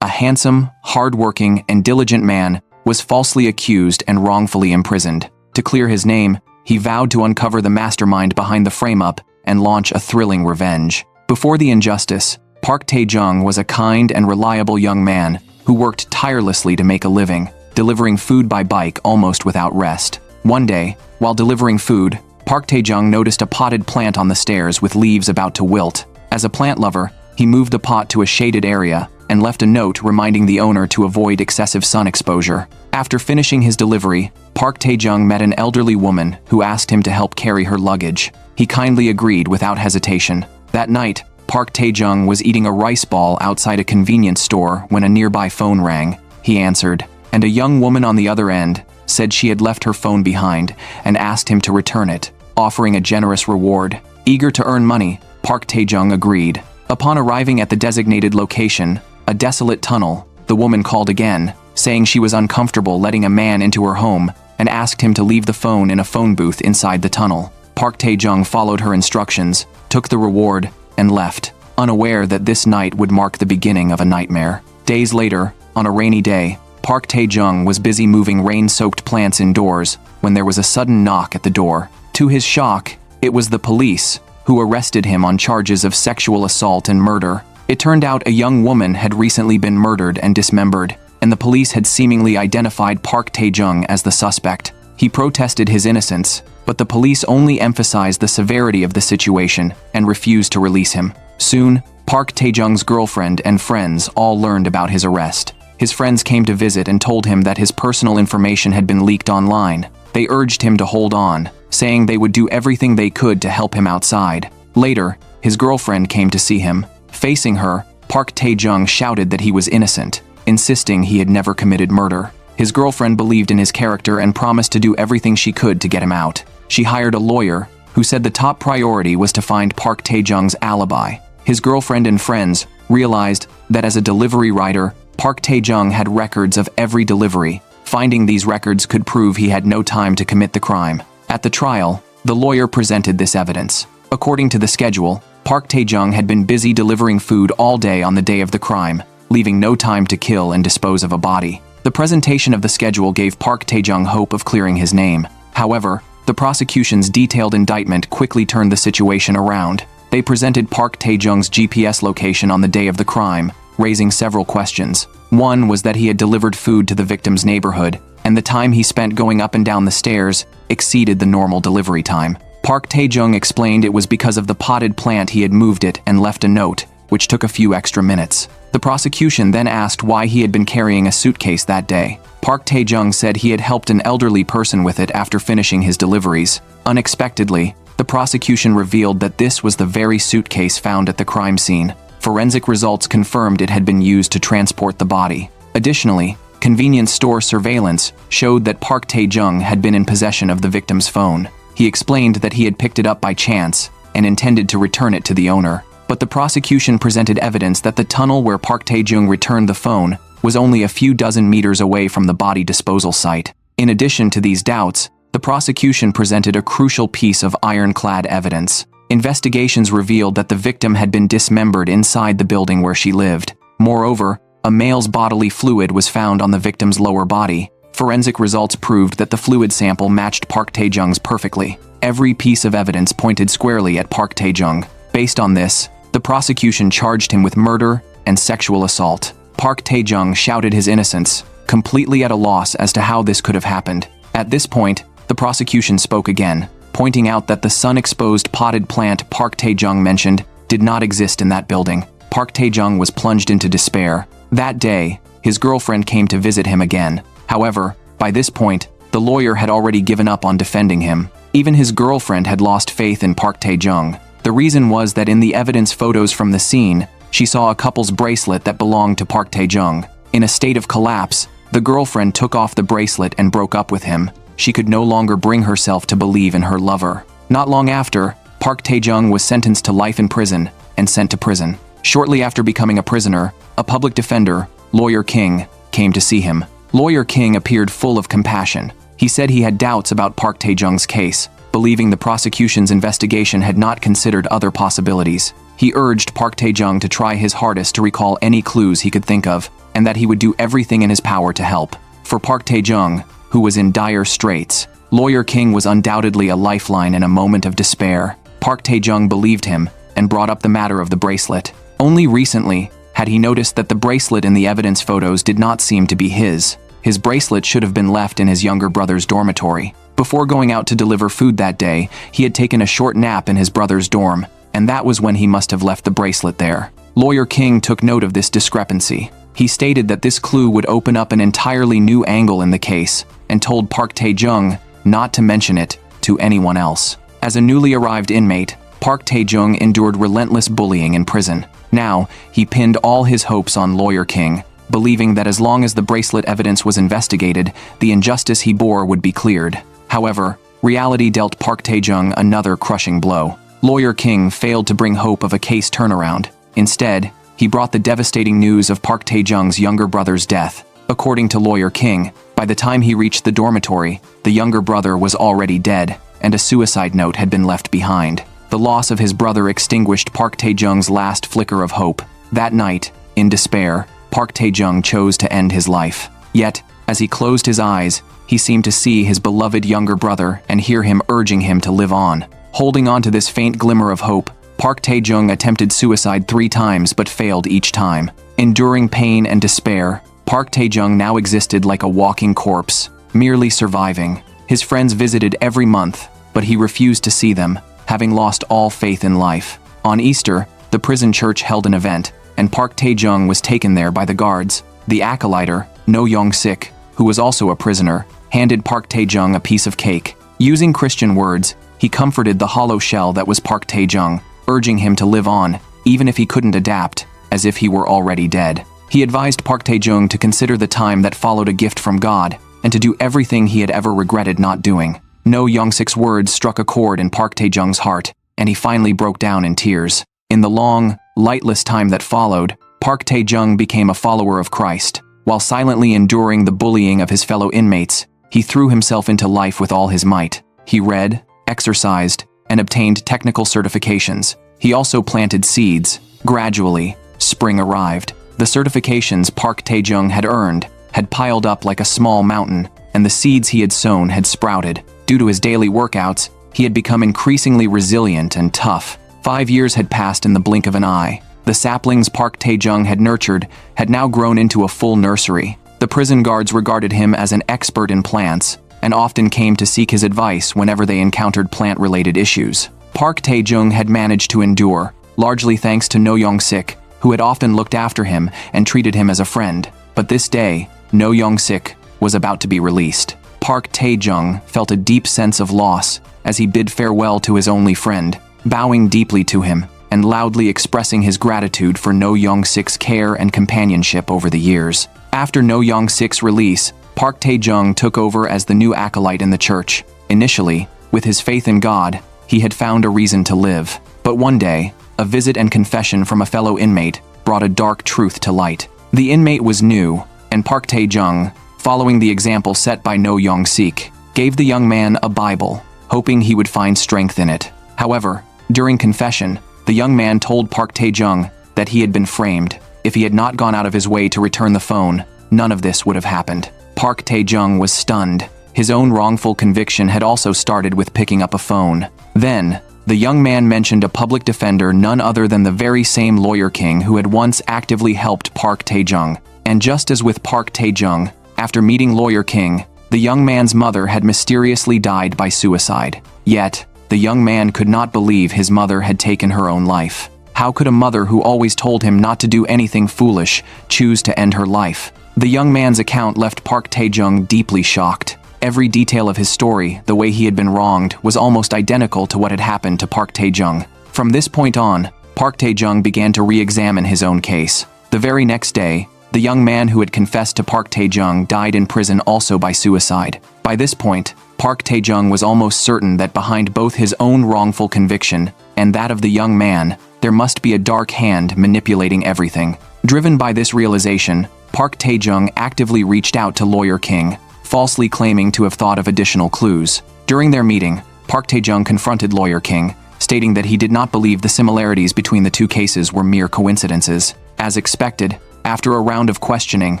a handsome, hard-working, and diligent man, was falsely accused and wrongfully imprisoned. To clear his name, he vowed to uncover the mastermind behind the frame-up and launch a thrilling revenge. Before the injustice, Park Tae-joong was a kind and reliable young man who worked tirelessly to make a living, delivering food by bike almost without rest. One day, while delivering food, Park Tae-joong noticed a potted plant on the stairs with leaves about to wilt. As a plant lover, he moved the pot to a shaded area and left a note reminding the owner to avoid excessive sun exposure. After finishing his delivery, Park Tae-joong met an elderly woman who asked him to help carry her luggage. He kindly agreed without hesitation. That night, Park Tae-joong was eating a rice ball outside a convenience store when a nearby phone rang. He answered, and a young woman on the other end said she had left her phone behind and asked him to return it, offering a generous reward. Eager to earn money, Park Tae-joong agreed. Upon arriving at the designated location, a desolate tunnel, the woman called again, saying she was uncomfortable letting a man into her home and asked him to leave the phone in a phone booth inside the tunnel. Park Tae-joong followed her instructions, took the reward, and left, unaware that this night would mark the beginning of a nightmare. Days later, on a rainy day, Park Tae-joong was busy moving rain-soaked plants indoors when there was a sudden knock at the door. To his shock, it was the police, who arrested him on charges of sexual assault and murder. It turned out a young woman had recently been murdered and dismembered, and the police had seemingly identified Park Tae-joong as the suspect. He protested his innocence, but the police only emphasized the severity of the situation and refused to release him. Soon, Park Tae-joong's girlfriend and friends all learned about his arrest. His friends came to visit and told him that his personal information had been leaked online. They urged him to hold on, saying they would do everything they could to help him outside. Later, his girlfriend came to see him. Facing her, Park Tae-joong shouted that he was innocent, insisting he had never committed murder. His girlfriend believed in his character and promised to do everything she could to get him out. She hired a lawyer, who said the top priority was to find Park Tae-joong's alibi. His girlfriend and friends realized that as a delivery rider, Park Tae-joong had records of every delivery. Finding these records could prove he had no time to commit the crime. At the trial, the lawyer presented this evidence. According to the schedule, Park Tae-joong had been busy delivering food all day on the day of the crime, leaving no time to kill and dispose of a body. The presentation of the schedule gave Park Tae-joong hope of clearing his name. However, the prosecution's detailed indictment quickly turned the situation around. They presented Park Tae-joong's GPS location on the day of the crime, raising several questions. One was that he had delivered food to the victim's neighborhood, and the time he spent going up and down the stairs exceeded the normal delivery time. Park Tae-joong explained it was because of the potted plant he had moved it and left a note, which took a few extra minutes. The prosecution then asked why he had been carrying a suitcase that day. Park Tae-joong said he had helped an elderly person with it after finishing his deliveries. Unexpectedly, the prosecution revealed that this was the very suitcase found at the crime scene. Forensic results confirmed it had been used to transport the body. Additionally, convenience store surveillance showed that Park Tae-joong had been in possession of the victim's phone. He explained that he had picked it up by chance and intended to return it to the owner. But the prosecution presented evidence that the tunnel where Park Tae-joong returned the phone was only a few dozen meters away from the body disposal site. In addition to these doubts, the prosecution presented a crucial piece of ironclad evidence. Investigations revealed that the victim had been dismembered inside the building where she lived. Moreover, a male's bodily fluid was found on the victim's lower body. Forensic results proved that the fluid sample matched Park Tae-joong's perfectly. Every piece of evidence pointed squarely at Park Tae-joong. Based on this, the prosecution charged him with murder and sexual assault. Park Tae-joong shouted his innocence, completely at a loss as to how this could have happened. At this point, the prosecution spoke again, pointing out that the sun-exposed potted plant Park Tae-joong mentioned did not exist in that building. Park Tae-joong was plunged into despair. That day, his girlfriend came to visit him again. However, by this point, the lawyer had already given up on defending him. Even his girlfriend had lost faith in Park Tae-joong. The reason was that in the evidence photos from the scene, she saw a couple's bracelet that belonged to Park Tae-joong. In a state of collapse, the girlfriend took off the bracelet and broke up with him. She could no longer bring herself to believe in her lover. Not long after, Park Tae-joong was sentenced to life in prison and sent to prison. Shortly after becoming a prisoner, a public defender, Lawyer King, came to see him. Lawyer King appeared full of compassion. He said he had doubts about Park Tae-joong's case, believing the prosecution's investigation had not considered other possibilities. He urged Park Tae-joong to try his hardest to recall any clues he could think of, and that he would do everything in his power to help. For Park Tae-joong, who was in dire straits, Lawyer King was undoubtedly a lifeline in a moment of despair. Park Tae-joong believed him and brought up the matter of the bracelet. Only recently had he noticed that the bracelet in the evidence photos did not seem to be his. His bracelet should have been left in his younger brother's dormitory. Before going out to deliver food that day, he had taken a short nap in his brother's dorm, and that was when he must have left the bracelet there. Lawyer King took note of this discrepancy. He stated that this clue would open up an entirely new angle in the case, and told Park Tae-joong not to mention it to anyone else. As a newly arrived inmate, Park Tae-joong endured relentless bullying in prison. Now, he pinned all his hopes on Lawyer King, believing that as long as the bracelet evidence was investigated, the injustice he bore would be cleared. However, reality dealt Park Tae-joong another crushing blow. Lawyer King failed to bring hope of a case turnaround. Instead, he brought the devastating news of Park Tae-joong's younger brother's death. According to Lawyer King, by the time he reached the dormitory, the younger brother was already dead, and a suicide note had been left behind. The loss of his brother extinguished Park Tae-joong's last flicker of hope. That night, in despair, Park Tae-joong chose to end his life. Yet, as he closed his eyes, he seemed to see his beloved younger brother and hear him urging him to live on. Holding on to this faint glimmer of hope, Park Tae-joong attempted suicide 3 times but failed each time. Enduring pain and despair, Park Tae-joong now existed like a walking corpse, merely surviving. His friends visited every month, but he refused to see them, having lost all faith in life. On Easter, the prison church held an event, and Park Tae-joong was taken there by the guards. The acolyte, No Young-sik, who was also a prisoner, handed Park Tae-joong a piece of cake. Using Christian words, he comforted the hollow shell that was Park Tae-joong, urging him to live on, even if he couldn't adapt, as if he were already dead. He advised Park Tae-joong to consider the time that followed a gift from God, and to do everything he had ever regretted not doing. No Young-sik's words struck a chord in Park Tae-joong's heart, and he finally broke down in tears. In the long, lightless time that followed, Park Tae-joong became a follower of Christ. While silently enduring the bullying of his fellow inmates, he threw himself into life with all his might. He read, exercised, and obtained technical certifications. He also planted seeds. Gradually, spring arrived. The certifications Park Tae-joong had earned had piled up like a small mountain, and the seeds he had sown had sprouted. Due to his daily workouts, he had become increasingly resilient and tough. 5 years had passed in the blink of an eye. The saplings Park Tae-joong had nurtured had now grown into a full nursery. The prison guards regarded him as an expert in plants, and often came to seek his advice whenever they encountered plant-related issues. Park Tae-joong had managed to endure, largely thanks to No Young-sik, who had often looked after him and treated him as a friend. But this day, No Young-sik was about to be released. Park Tae-joong felt a deep sense of loss as he bid farewell to his only friend, bowing deeply to him and loudly expressing his gratitude for No Young-sik's care and companionship over the years. After No Young-sik's release, Park Tae-joong took over as the new acolyte in the church. Initially, with his faith in God, he had found a reason to live. But one day, a visit and confession from a fellow inmate brought a dark truth to light. The inmate was new, and Park Tae-joong, following the example set by No Young-sik, gave the young man a Bible, hoping he would find strength in it. However, during confession, the young man told Park Tae-joong that he had been framed. If he had not gone out of his way to return the phone, none of this would have happened. Park Tae-joong was stunned. His own wrongful conviction had also started with picking up a phone. Then, the young man mentioned a public defender, none other than the very same Lawyer King who had once actively helped Park Tae-joong. And just as with Park Tae-joong, after meeting Lawyer King, the young man's mother had mysteriously died by suicide. Yet, the young man could not believe his mother had taken her own life. How could a mother who always told him not to do anything foolish choose to end her life? The young man's account left Park Tae-joong deeply shocked. Every detail of his story, the way he had been wronged, was almost identical to what had happened to Park Tae-joong. From this point on, Park Tae-joong began to re-examine his own case. The very next day, the young man who had confessed to Park Tae-joong died in prison also by suicide. By this point, Park Tae-joong was almost certain that behind both his own wrongful conviction and that of the young man, there must be a dark hand manipulating everything. Driven by this realization, Park Tae-joong actively reached out to Lawyer King, falsely claiming to have thought of additional clues. During their meeting, Park Tae-joong confronted Lawyer King, stating that he did not believe the similarities between the two cases were mere coincidences. As expected, after a round of questioning,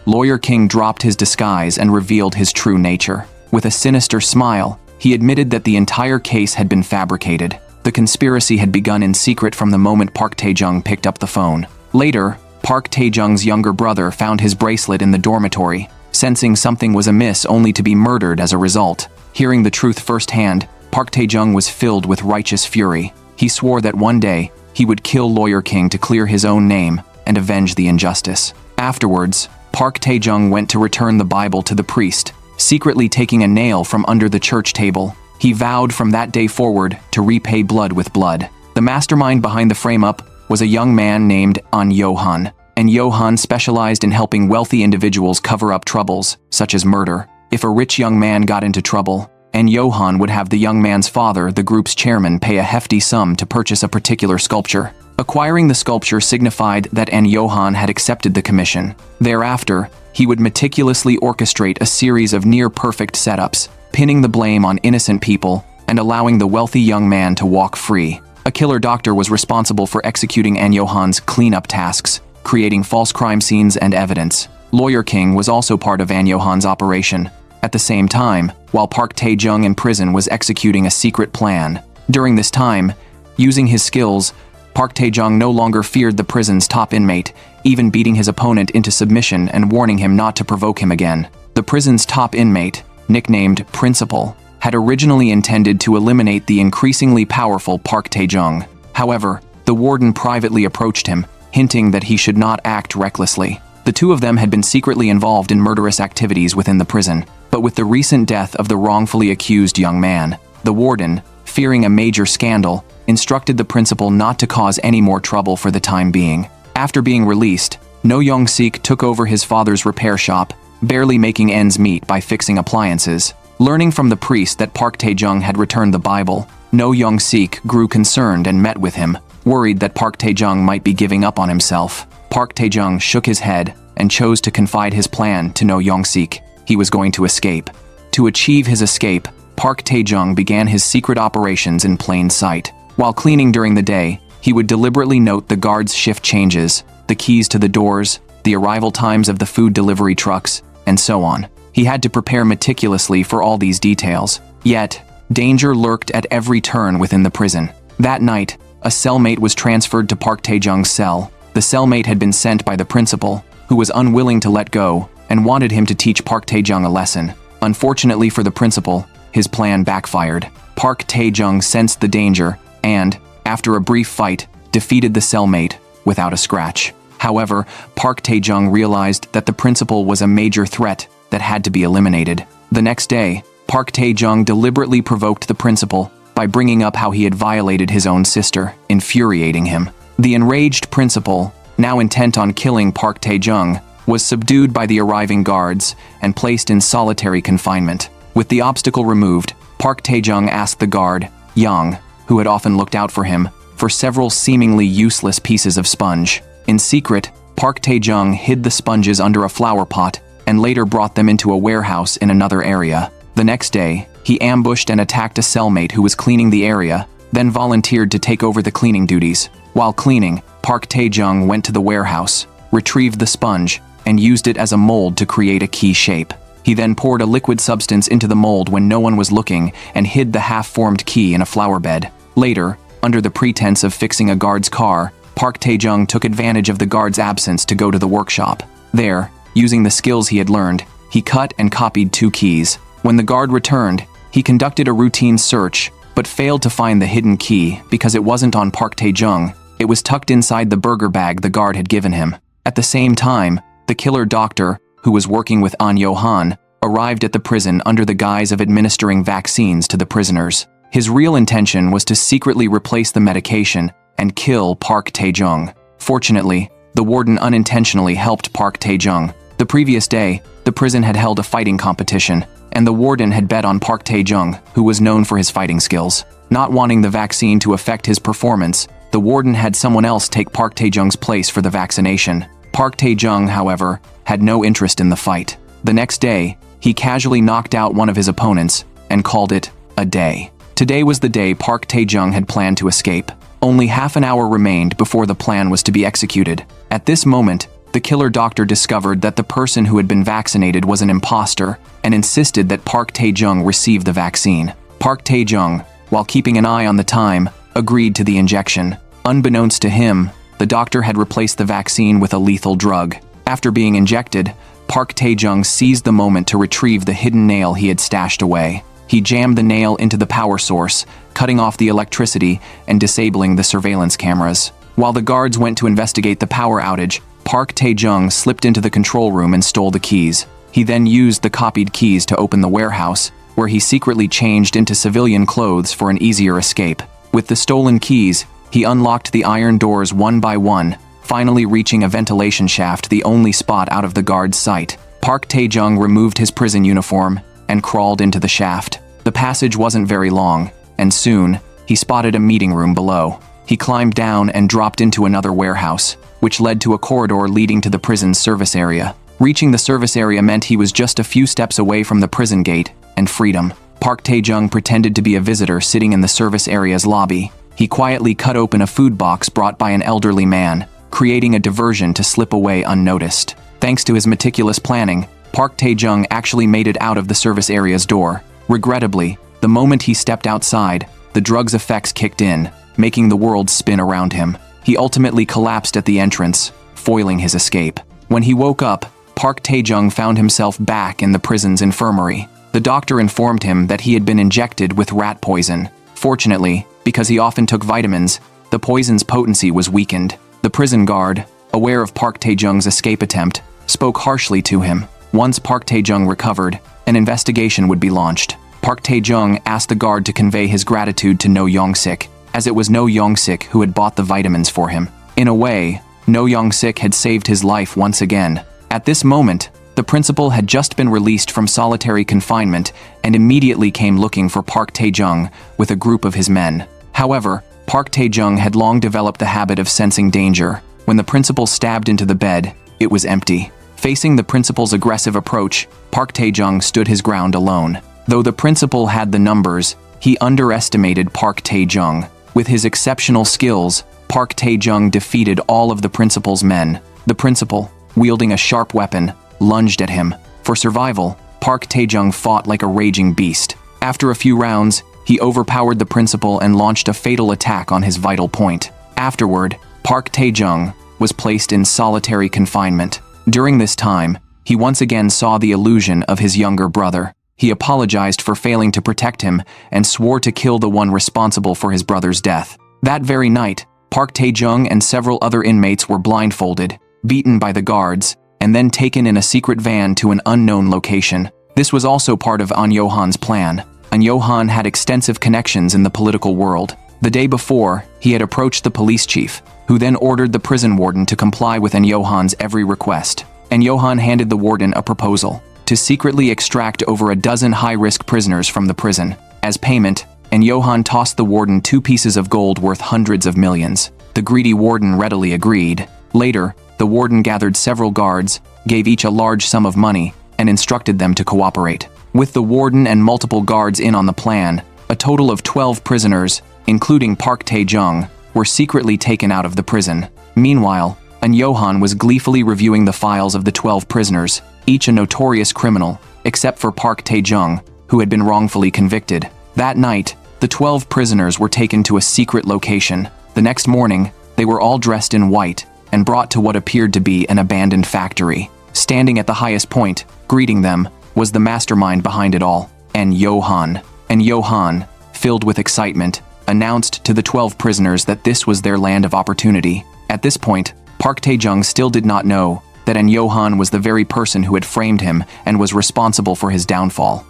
Lawyer King dropped his disguise and revealed his true nature. With a sinister smile, he admitted that the entire case had been fabricated. The conspiracy had begun in secret from the moment Park Tae-joong picked up the phone. Later, Park Tae-joong's younger brother found his bracelet in the dormitory, sensing something was amiss only to be murdered as a result. Hearing the truth firsthand, Park Tae-joong was filled with righteous fury. He swore that one day, he would kill Lawyer King to clear his own name and avenge the injustice. Afterwards, Park Tae-joong went to return the Bible to the priest, secretly taking a nail from under the church table. He vowed from that day forward to repay blood with blood. The mastermind behind the frame-up was a young man named An Yo-han, and Yo-han specialized in helping wealthy individuals cover up troubles, such as murder. If a rich young man got into trouble, An Yo-han would have the young man's father, the group's chairman, pay a hefty sum to purchase a particular sculpture. Acquiring the sculpture signified that An Yo-han had accepted the commission. Thereafter, he would meticulously orchestrate a series of near-perfect setups, pinning the blame on innocent people and allowing the wealthy young man to walk free. A killer doctor was responsible for executing An Yo-han's cleanup tasks, creating false crime scenes and evidence. Lawyer King was also part of An Yo-han's operation. At the same time, while Park Tae-joong in prison was executing a secret plan. During this time, using his skills, Park Tae-joong no longer feared the prison's top inmate, even beating his opponent into submission and warning him not to provoke him again. The prison's top inmate, nicknamed Principal, had originally intended to eliminate the increasingly powerful Park Tae-joong. However, the warden privately approached him, hinting that he should not act recklessly. The two of them had been secretly involved in murderous activities within the prison, but with the recent death of the wrongfully accused young man, the warden, fearing a major scandal, instructed the principal not to cause any more trouble for the time being. After being released, No Young-sik took over his father's repair shop, barely making ends meet by fixing appliances. Learning from the priest that Park Tae-joong had returned the Bible, No Young-sik grew concerned and met with him, worried that Park Tae-joong might be giving up on himself. Park Tae-joong shook his head and chose to confide his plan to No Young-sik. He was going to escape. To achieve his escape, Park Tae-joong began his secret operations in plain sight. While cleaning during the day, he would deliberately note the guards' shift changes, the keys to the doors, the arrival times of the food delivery trucks, and so on. He had to prepare meticulously for all these details. Yet, danger lurked at every turn within the prison. That night, a cellmate was transferred to Park Tae-joong's cell. The cellmate had been sent by the principal, who was unwilling to let go and wanted him to teach Park Tae-joong a lesson. Unfortunately for the principal, his plan backfired. Park Tae-joong sensed the danger and, after a brief fight, defeated the cellmate without a scratch. However, Park Tae-joong realized that the principal was a major threat that had to be eliminated. The next day, Park Tae-joong deliberately provoked the principal by bringing up how he had violated his own sister, infuriating him. The enraged principal, now intent on killing Park Tae-joong, was subdued by the arriving guards and placed in solitary confinement. With the obstacle removed, Park Tae-joong asked the guard, Yang, who had often looked out for him, for several seemingly useless pieces of sponge. In secret, Park Tae-joong hid the sponges under a flower pot and later brought them into a warehouse in another area. The next day, he ambushed and attacked a cellmate who was cleaning the area, then volunteered to take over the cleaning duties. While cleaning, Park Tae-joong went to the warehouse, retrieved the sponge, and used it as a mold to create a key shape. He then poured a liquid substance into the mold when no one was looking and hid the half-formed key in a flower bed. Later, under the pretense of fixing a guard's car, Park Tae-joong took advantage of the guard's absence to go to the workshop. There, using the skills he had learned, he cut and copied 2 keys. When the guard returned, he conducted a routine search, but failed to find the hidden key because it wasn't on Park Tae-joong. It was tucked inside the burger bag the guard had given him. At the same time, the killer doctor, who was working with An Yo-han, arrived at the prison under the guise of administering vaccines to the prisoners. His real intention was to secretly replace the medication and kill Park Tae-joong. Fortunately, the warden unintentionally helped Park Tae-joong. The previous day, the prison had held a fighting competition, and the warden had bet on Park Tae-joong, who was known for his fighting skills. Not wanting the vaccine to affect his performance, the warden had someone else take Park Tae-joong's place for the vaccination. Park Tae-joong, however, had no interest in the fight. The next day, he casually knocked out one of his opponents and called it a day. Today was the day Park Tae-joong had planned to escape. Only half an hour remained before the plan was to be executed. At this moment, the killer doctor discovered that the person who had been vaccinated was an imposter and insisted that Park Tae-joong receive the vaccine. Park Tae-joong, while keeping an eye on the time, agreed to the injection. Unbeknownst to him, the doctor had replaced the vaccine with a lethal drug. After being injected, Park Tae-joong seized the moment to retrieve the hidden nail he had stashed away. He jammed the nail into the power source, cutting off the electricity and disabling the surveillance cameras. While the guards went to investigate the power outage, Park Tae-joong slipped into the control room and stole the keys. He then used the copied keys to open the warehouse, where he secretly changed into civilian clothes for an easier escape. With the stolen keys, he unlocked the iron doors one by one, finally reaching a ventilation shaft, the only spot out of the guard's sight. Park Tae-joong removed his prison uniform and crawled into the shaft. The passage wasn't very long, and soon, he spotted a meeting room below. He climbed down and dropped into another warehouse, which led to a corridor leading to the prison's service area. Reaching the service area meant he was just a few steps away from the prison gate and freedom. Park Tae-joong pretended to be a visitor sitting in the service area's lobby. He quietly cut open a food box brought by an elderly man, creating a diversion to slip away unnoticed. Thanks to his meticulous planning, Park Tae-joong actually made it out of the service area's door. Regrettably, the moment he stepped outside, the drug's effects kicked in, making the world spin around him. He ultimately collapsed at the entrance, foiling his escape. When he woke up, Park Tae-joong found himself back in the prison's infirmary. The doctor informed him that he had been injected with rat poison. Fortunately, because he often took vitamins, the poison's potency was weakened. The prison guard, aware of Park Tae-joong's escape attempt, spoke harshly to him. Once Park Tae-joong recovered, an investigation would be launched. Park Tae-joong asked the guard to convey his gratitude to No Young-sik, as it was No Young-sik who had bought the vitamins for him. In a way, No Young-sik had saved his life once again. At this moment, the principal had just been released from solitary confinement and immediately came looking for Park Tae-joong with a group of his men. However, Park Tae-joong had long developed the habit of sensing danger. When the principal stabbed into the bed, it was empty. Facing the principal's aggressive approach, Park Tae-joong stood his ground alone. Though the principal had the numbers, he underestimated Park Tae-joong. With his exceptional skills, Park Tae-joong defeated all of the principal's men. The principal, wielding a sharp weapon, lunged at him. For survival, Park Tae-joong fought like a raging beast. After a few rounds, he overpowered the principal and launched a fatal attack on his vital point. Afterward, Park Tae-joong was placed in solitary confinement. During this time, he once again saw the illusion of his younger brother. He apologized for failing to protect him and swore to kill the one responsible for his brother's death. That very night, Park Tae-joong and several other inmates were blindfolded, beaten by the guards, and then taken in a secret van to an unknown location. This was also part of An Yo-han's plan. An Yo-han had extensive connections in the political world. The day before, he had approached the police chief, who then ordered the prison warden to comply with An Yo-han's every request. An Yo-han handed the warden a proposal to secretly extract over a dozen high-risk prisoners from the prison. As payment, An Yo-han tossed the warden 2 pieces of gold worth hundreds of millions. The greedy warden readily agreed. Later, the warden gathered several guards, gave each a large sum of money, and instructed them to cooperate. With the warden and multiple guards in on the plan, a total of 12 prisoners, including Park Tae-joong, were secretly taken out of the prison. Meanwhile, An Yo-han was gleefully reviewing the files of the 12 prisoners, each a notorious criminal, except for Park Tae-joong, who had been wrongfully convicted. That night, the 12 prisoners were taken to a secret location. The next morning, they were all dressed in white and brought to what appeared to be an abandoned factory. Standing at the highest point, greeting them, was the mastermind behind it all, An Yo-han. An Yo-han, filled with excitement, announced to the 12 prisoners that this was their land of opportunity. At this point, Park Tae-joong still did not know that An Yo-han was the very person who had framed him and was responsible for his downfall.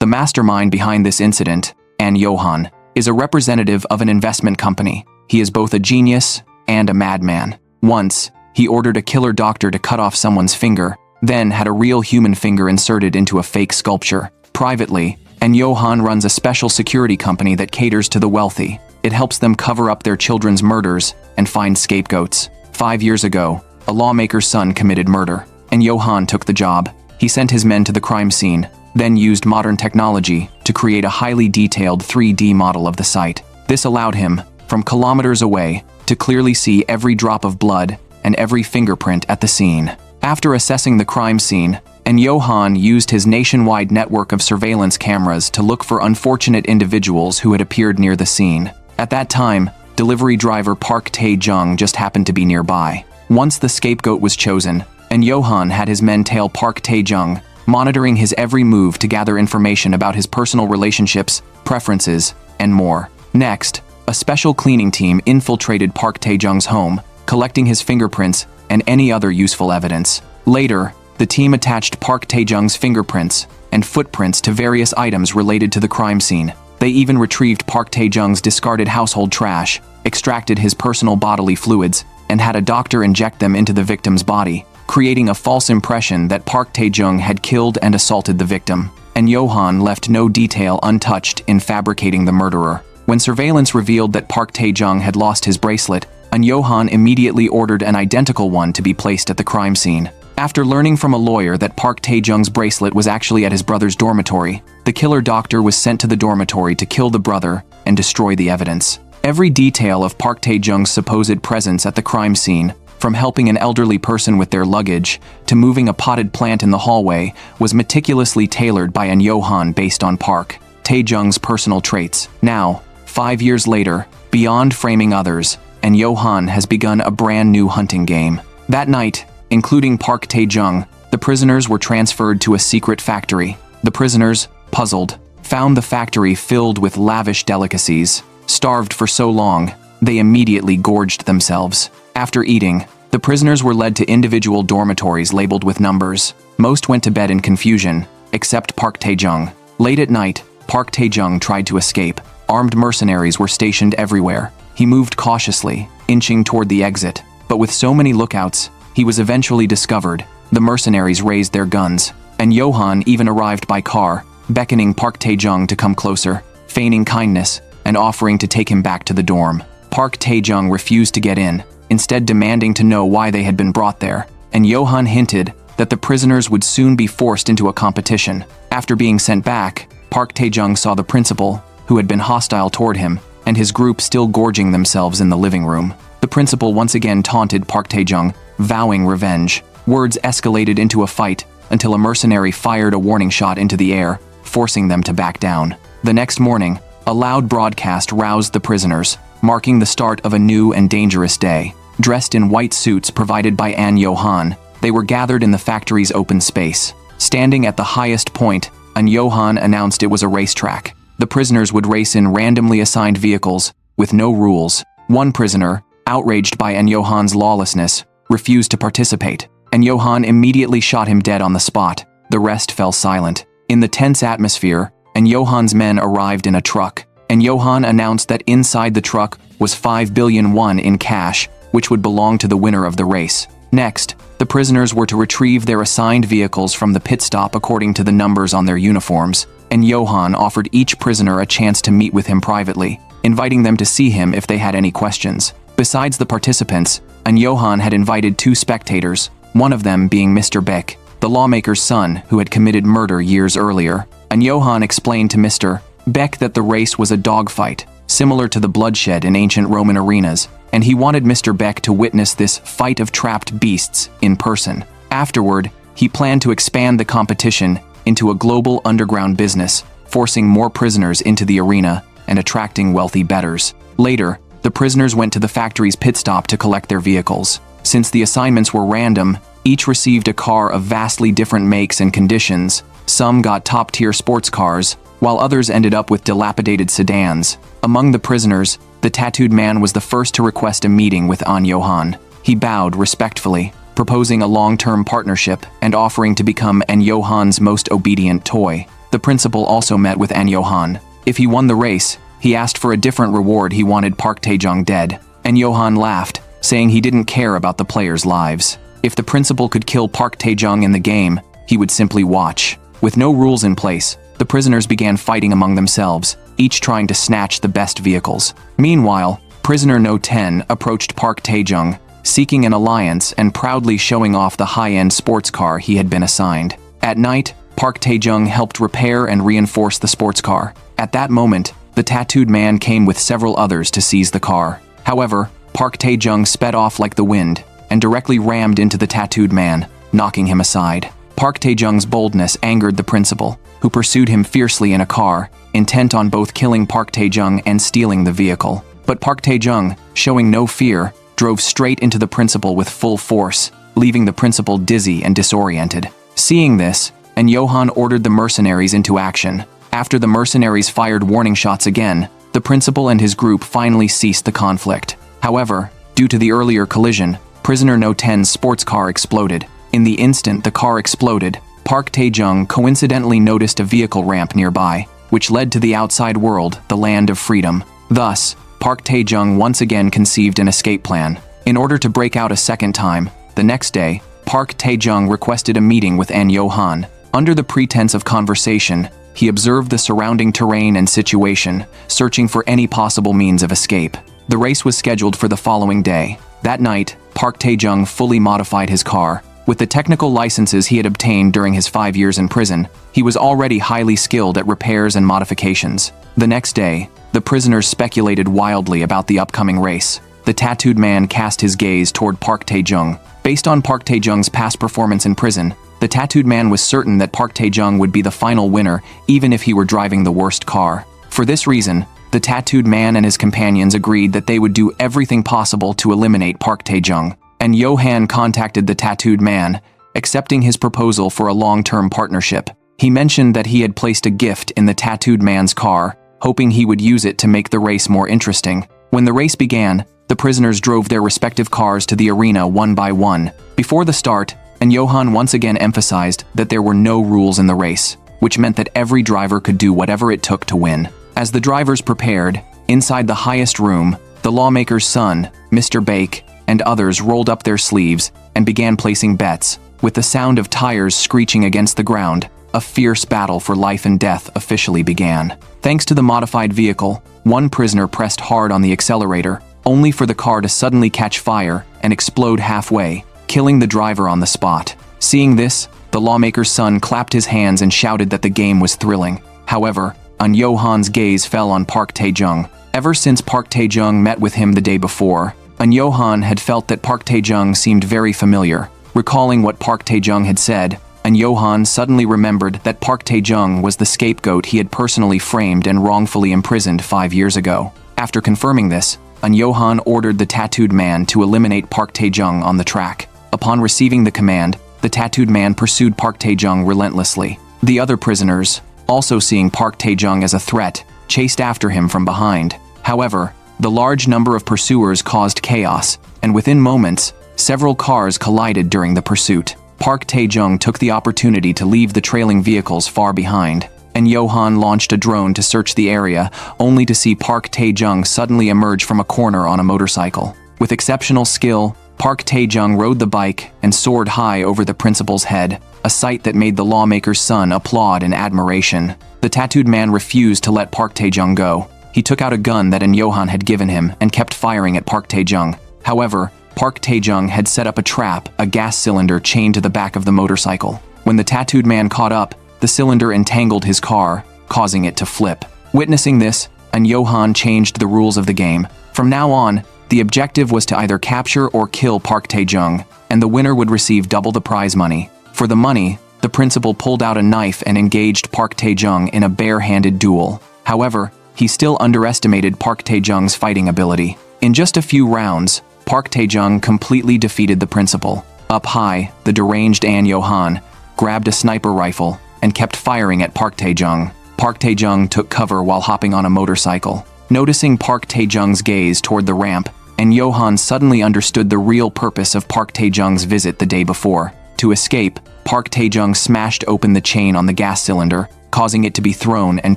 The mastermind behind this incident, An Yo-han, is a representative of an investment company. He is both a genius and a madman. Once, he ordered a killer doctor to cut off someone's finger, then had a real human finger inserted into a fake sculpture. Privately, An Yo-han runs a special security company that caters to the wealthy. It helps them cover up their children's murders and find scapegoats. 5 years ago, a lawmaker's son committed murder. An Yo-han took the job. He sent his men to the crime scene, then used modern technology to create a highly detailed 3D model of the site. This allowed him, from kilometers away, to clearly see every drop of blood and every fingerprint at the scene. After assessing the crime scene, Johan used his nationwide network of surveillance cameras to look for unfortunate individuals who had appeared near the scene. At that time, delivery driver Park Tae-joong just happened to be nearby. Once the scapegoat was chosen, Johan had his men tail Park Tae-joong, monitoring his every move to gather information about his personal relationships, preferences, and more. Next, a special cleaning team infiltrated Park Tae-joong's home, collecting his fingerprints and any other useful evidence. Later, the team attached Park Tae-joong's fingerprints and footprints to various items related to the crime scene. They even retrieved Park Tae-joong's discarded household trash, extracted his personal bodily fluids, and had a doctor inject them into the victim's body, creating a false impression that Park Tae-joong had killed and assaulted the victim. And Johan left no detail untouched in fabricating the murderer. When surveillance revealed that Park Tae-joong had lost his bracelet, Johan immediately ordered an identical one to be placed at the crime scene. After learning from a lawyer that Park Tae-joong's bracelet was actually at his brother's dormitory, the killer doctor was sent to the dormitory to kill the brother and destroy the evidence. Every detail of Park Tae-joong's supposed presence at the crime scene, from helping an elderly person with their luggage to moving a potted plant in the hallway, was meticulously tailored by Johan based on Park Tae-joong's personal traits. Now, 5 years later, beyond framing others, Johan has begun a brand new hunting game. That night, including Park Tae-joong, the prisoners were transferred to a secret factory. The prisoners, puzzled, found the factory filled with lavish delicacies. Starved for so long, they immediately gorged themselves. After eating, the prisoners were led to individual dormitories labeled with numbers. Most went to bed in confusion, except Park Tae-joong. Late at night, Park Tae-joong tried to escape. Armed mercenaries were stationed everywhere. He moved cautiously, inching toward the exit, but with so many lookouts, he was eventually discovered. The mercenaries raised their guns, and Johan even arrived by car, beckoning Park Tae-joong to come closer, feigning kindness, and offering to take him back to the dorm. Park Tae-joong refused to get in, instead demanding to know why they had been brought there, and Johan hinted that the prisoners would soon be forced into a competition. After being sent back, Park Tae-joong saw the principal, who had been hostile toward him, and his group still gorging themselves in the living room. The principal once again taunted Park Tae-joong, vowing revenge. Words escalated into a fight until a mercenary fired a warning shot into the air, forcing them to back down. The next morning, a loud broadcast roused the prisoners, marking the start of a new and dangerous day. Dressed in white suits provided by Johan, they were gathered in the factory's open space. Standing at the highest point, Johan announced it was a racetrack. The prisoners would race in randomly assigned vehicles, with no rules. One prisoner, outraged by Johan's lawlessness, refused to participate, and Johan immediately shot him dead on the spot. The rest fell silent. In the tense atmosphere, Johan's men arrived in a truck, and Johan announced that inside the truck was 5 billion won in cash, which would belong to the winner of the race. Next, the prisoners were to retrieve their assigned vehicles from the pit stop according to the numbers on their uniforms, and Johan offered each prisoner a chance to meet with him privately, inviting them to see him if they had any questions. Besides the participants, Johan had invited 2 spectators, one of them being Mr. Beck, the lawmaker's son who had committed murder years earlier. Johan explained to Mr. Beck that the race was a dogfight, similar to the bloodshed in ancient Roman arenas, and he wanted Mr. Beck to witness this fight of trapped beasts in person. Afterward, he planned to expand the competition into a global underground business, forcing more prisoners into the arena and attracting wealthy bettors. Later, the prisoners went to the factory's pit stop to collect their vehicles. Since the assignments were random, each received a car of vastly different makes and conditions. Some got top-tier sports cars, while others ended up with dilapidated sedans. Among the prisoners, the tattooed man was the first to request a meeting with Johan. He bowed respectfully, proposing a long-term partnership and offering to become Johan's most obedient toy. The principal also met with Johan. If he won the race, he asked for a different reward. He wanted Park Tae-joong dead. Johan laughed, saying he didn't care about the players' lives. If the principal could kill Park Tae-joong in the game, he would simply watch. With no rules in place, the prisoners began fighting among themselves, each trying to snatch the best vehicles. Meanwhile, prisoner No. 10 approached Park Tae-joong, seeking an alliance and proudly showing off the high-end sports car he had been assigned. At night, Park Tae-joong helped repair and reinforce the sports car. At that moment, the tattooed man came with several others to seize the car. However, Park Tae-joong sped off like the wind and directly rammed into the tattooed man, knocking him aside. Park Tae-joong's boldness angered the principal, who pursued him fiercely in a car, intent on both killing Park Tae-joong and stealing the vehicle. But Park Tae-joong, showing no fear, drove straight into the principal with full force, leaving the principal dizzy and disoriented. Seeing this, An Johan ordered the mercenaries into action. After the mercenaries fired warning shots again, the principal and his group finally ceased the conflict. However, due to the earlier collision, Prisoner No 10's sports car exploded. In the instant the car exploded, Park Tae-joong coincidentally noticed a vehicle ramp nearby, which led to the outside world, the land of freedom. Thus, Park Tae-joong once again conceived an escape plan. In order to break out a second time, the next day, Park Tae-joong requested a meeting with An Johan. Under the pretense of conversation, he observed the surrounding terrain and situation, searching for any possible means of escape. The race was scheduled for the following day. That night, Park Tae-joong fully modified his car. With the technical licenses he had obtained during his 5 years in prison, he was already highly skilled at repairs and modifications. The next day, the prisoners speculated wildly about the upcoming race. The tattooed man cast his gaze toward Park Tae-joong. Based on Park Tae-joong's past performance in prison, the tattooed man was certain that Park Tae-joong would be the final winner even if he were driving the worst car. For this reason, the tattooed man and his companions agreed that they would do everything possible to eliminate Park Tae-joong. And Johan contacted the tattooed man, accepting his proposal for a long-term partnership. He mentioned that he had placed a gift in the tattooed man's car, hoping he would use it to make the race more interesting. When the race began, the prisoners drove their respective cars to the arena one by one. Before the start, An Johan once again emphasized that there were no rules in the race, which meant that every driver could do whatever it took to win. As the drivers prepared, inside the highest room, the lawmaker's son, Mr. Baek, and others rolled up their sleeves and began placing bets. With the sound of tires screeching against the ground, a fierce battle for life and death officially began. Thanks to the modified vehicle, one prisoner pressed hard on the accelerator, only for the car to suddenly catch fire and explode halfway, killing the driver on the spot. Seeing this, the lawmaker's son clapped his hands and shouted that the game was thrilling. However, An Johan's gaze fell on Park Tae-joong. Ever since Park Tae-joong met with him the day before, An Johan had felt that Park Tae-joong seemed very familiar. Recalling what Park Tae-joong had said, An Johan suddenly remembered that Park Tae-joong was the scapegoat he had personally framed and wrongfully imprisoned 5 years ago. After confirming this, An Johan ordered the tattooed man to eliminate Park Tae-joong on the track. Upon receiving the command, the tattooed man pursued Park Tae-joong relentlessly. The other prisoners, also seeing Park Tae-joong as a threat, chased after him from behind. However, the large number of pursuers caused chaos, and within moments, several cars collided during the pursuit. Park Tae-joong took the opportunity to leave the trailing vehicles far behind, and Johan launched a drone to search the area, only to see Park Tae-joong suddenly emerge from a corner on a motorcycle. With exceptional skill, Park Tae-joong rode the bike and soared high over the principal's head, a sight that made the lawmaker's son applaud in admiration. The tattooed man refused to let Park Tae-joong go. He took out a gun that An Johan had given him and kept firing at Park Tae-joong. However, Park Tae-joong had set up a trap, a gas cylinder chained to the back of the motorcycle. When the tattooed man caught up, the cylinder entangled his car, causing it to flip. Witnessing this, An Johan changed the rules of the game. From now on, the objective was to either capture or kill Park Tae-joong, and the winner would receive double the prize money. For the money, the principal pulled out a knife and engaged Park Tae-joong in a bare-handed duel. However, he still underestimated Park Tae-joong's fighting ability. In just a few rounds, Park Tae-joong completely defeated the principal. Up high, the deranged An Johan grabbed a sniper rifle and kept firing at Park Tae-joong. Park Tae-joong took cover while hopping on a motorcycle. Noticing Park Tae-joong's gaze toward the ramp, An Johan suddenly understood the real purpose of Park Tae-joong's visit the day before. To escape, Park Tae-joong smashed open the chain on the gas cylinder, causing it to be thrown and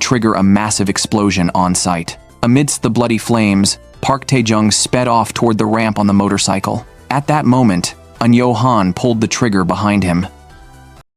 trigger a massive explosion on site. Amidst the bloody flames, Park Tae-joong sped off toward the ramp on the motorcycle. At that moment, An Johan pulled the trigger behind him.